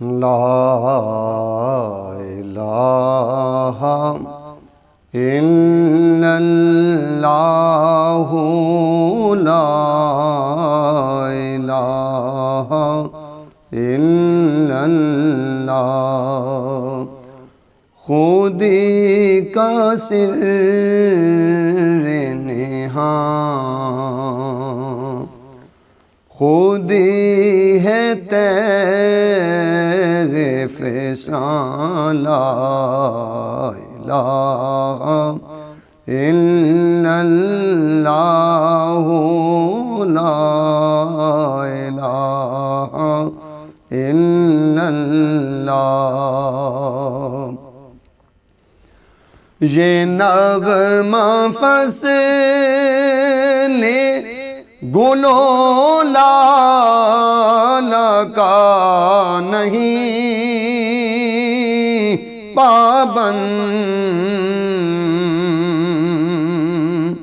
لا الہ الا اللہ لا الہ الا اللہ خودی کا سر نہاں خودی ہے تیرے فسان لا الہ الا اللہ لا الہ الا اللہ یہ نغمہ فصل گل و لال کا نہیں پابند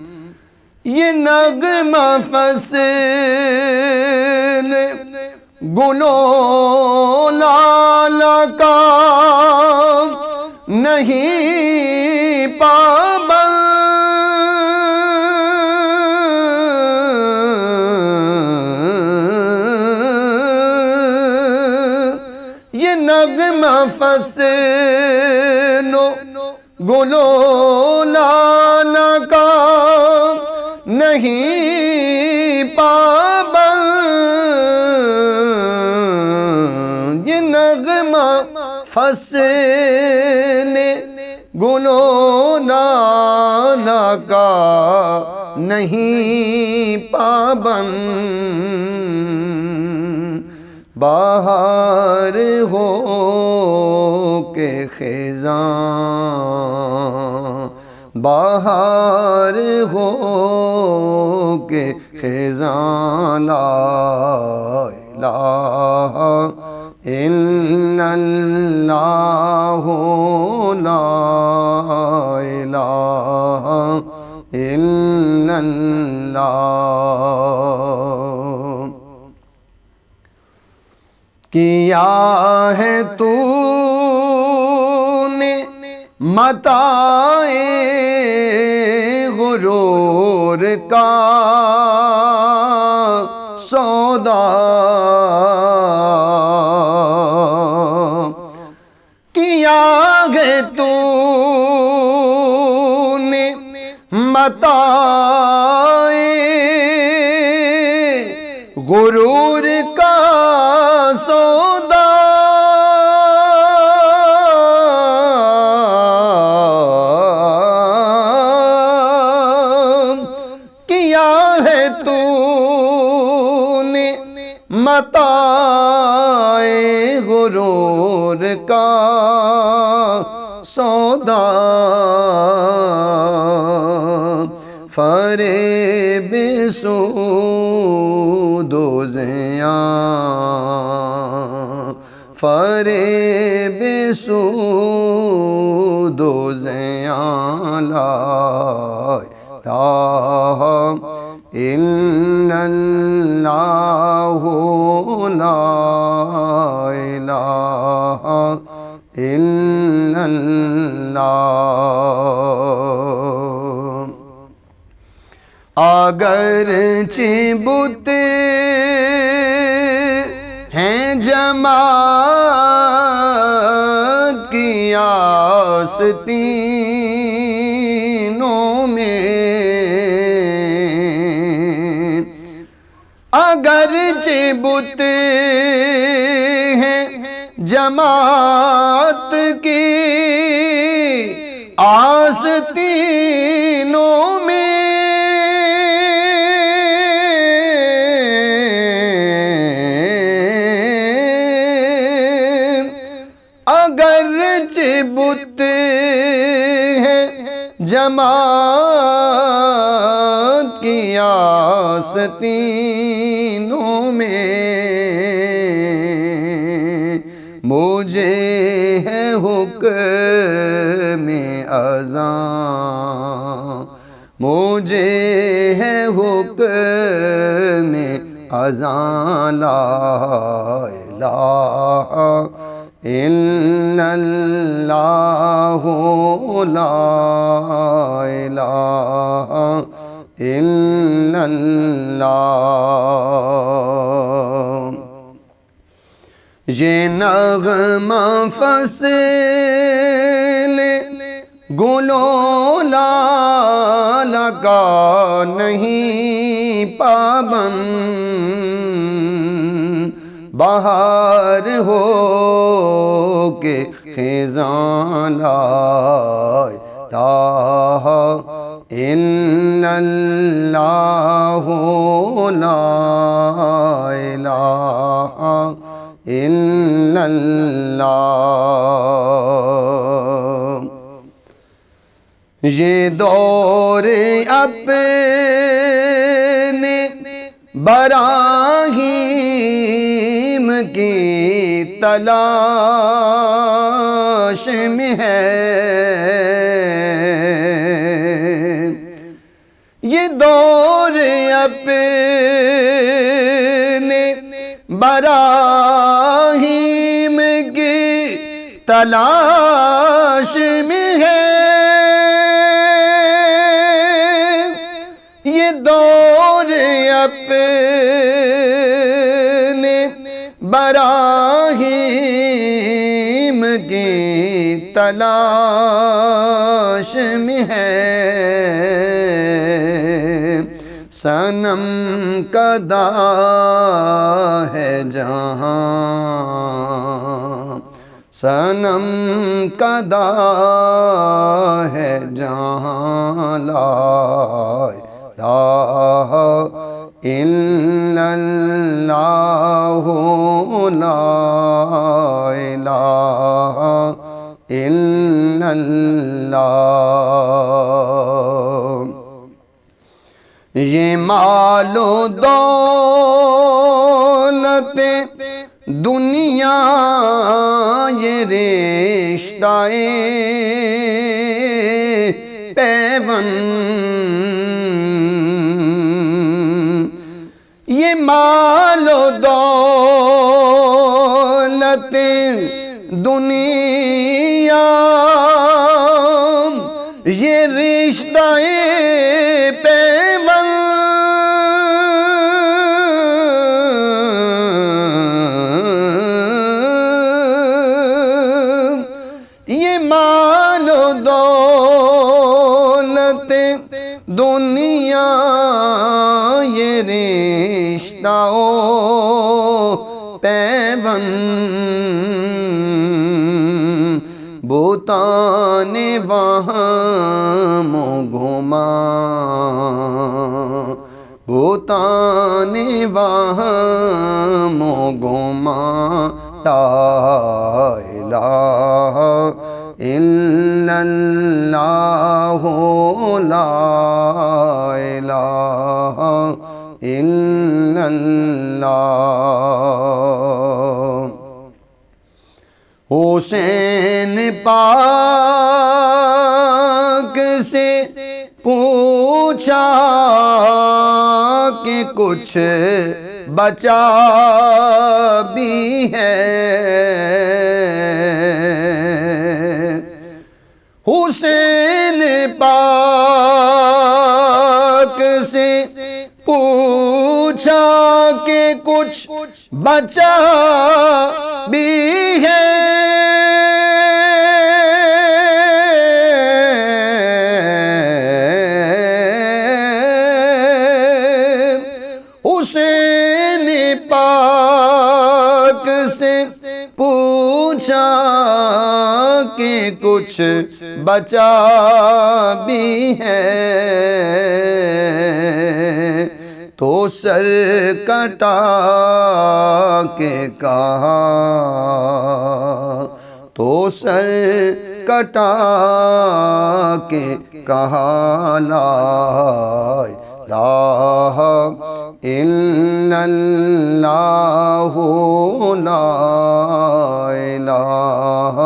یہ نغمہ فصل گل و لال کا نہیں پابند یہ نغمہ فصل گل و لال کا نہیں پابند یہ نغمہ فصل گل و لال کا نہیں پابند بہار ہو کے خزاں بہار ہو کے خزاں لا الہ الا اللہ لا الہ الا اللہ کیا ہے تو نے متاع غرور کا سودا کیا ہے تو نے متاع غرور کا سودا کیا ہے تو نے متاع غرور کا سودا فریب سود و زیاں فریب سود و زیاں لا الہ الا اللہ لا الہ الا اللہ اگرچہ بت ہیں جماعت کی آستینوں میں اگرچہ بت ہیں جماعت کی آستینوں میں اگرچہ بت ہے جماعت کی آستینوں میں مجھے ہے حکم اذاں مجھے ہے حکم اذاں لا الہ الا اللہ لا الہ الا اللہ۔ یہ نغمہ فصل گلو لال کا نہیں پابند، بہار ہو کے خزاں لائے الہ الا اللہ لا الہ الا اللہ۔ یہ دور اپنے براہیم کی تلاش میں ہے، یہ دور اپنے براہیم کی تلاش میں ہے، یہ دور اپنے براہیم کی تلاش میں ہے، صنم کدا ہے جہاں، صنم کدا ہے جہاں لا الہ الا اللہ لا الہ الا اللہ۔ یہ مال و دولت دنیا یہ رشتہ پیوند، یہ مال و دولت دنیا یہ رشتہ پیوند، یہ مال و دولت دنیا یہ رشتہ پیوند، بتان وہم و گما، بتان وہم و گما لا الہ الا اللہ لا الہ الا اللہ۔ حسین پاک سے پوچھا کہ کچھ بچا بھی ہے، حسین پاک سے پوچھا کہ کچھ بچا بھی ہے، حسین پاک سے پوچھا کہ کچھ بچا بھی ہے، تو سر کٹا کے کہا، تو سر کٹا کے کہا لا الہ الا اللہ لا الہ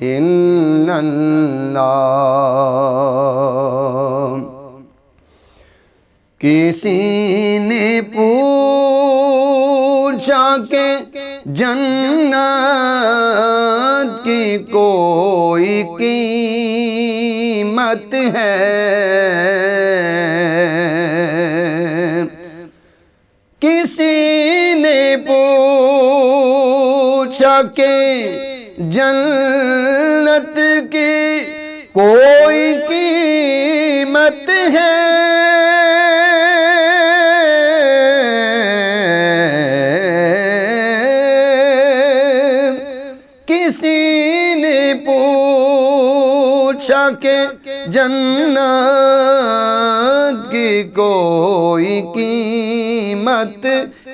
الا اللہ۔ کسی نے پوچھا کہ جنت کی کوئی قیمت ہے؟ کسی نے پوچھا کہ جنت کی کوئی قیمت ہے؟ کسی نے پوچھا کہ جنت کی کوئی قیمت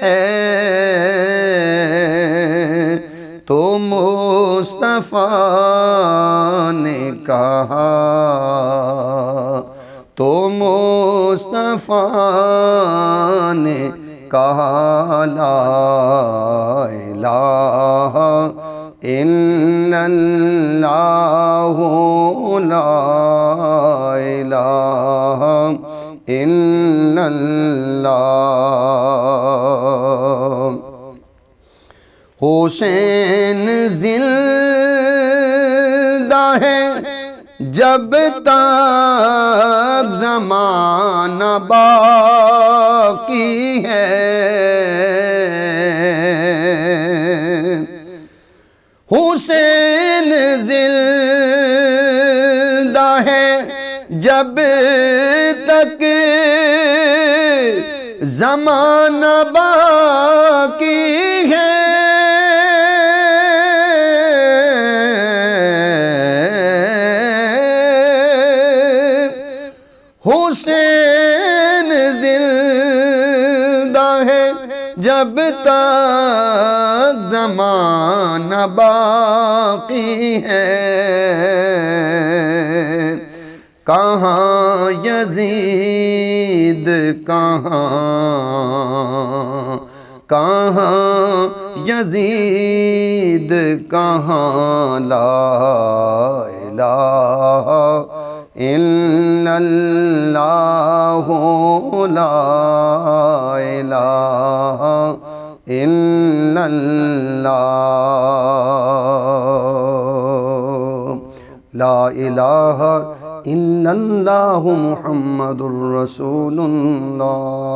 ہے؟ تو مصطفیٰ نے کہا، تو مصطفیٰ نے کہا لا الہ الا اللہ، لا الہ الا اللہ۔ حسین زندہ ہے جب تک زمانہ باقی ہے، حسین زندہ ہے جب تک زمانہ باقی ہے، حسین زندہ ہے جب تک زمانہ باقی ہے۔ کہاں یزید کہاں یزید کہاں لا الہ الا اللہ، لا الہ الا اللہ، لا الہ الا اللہ محمد الرسول اللہ۔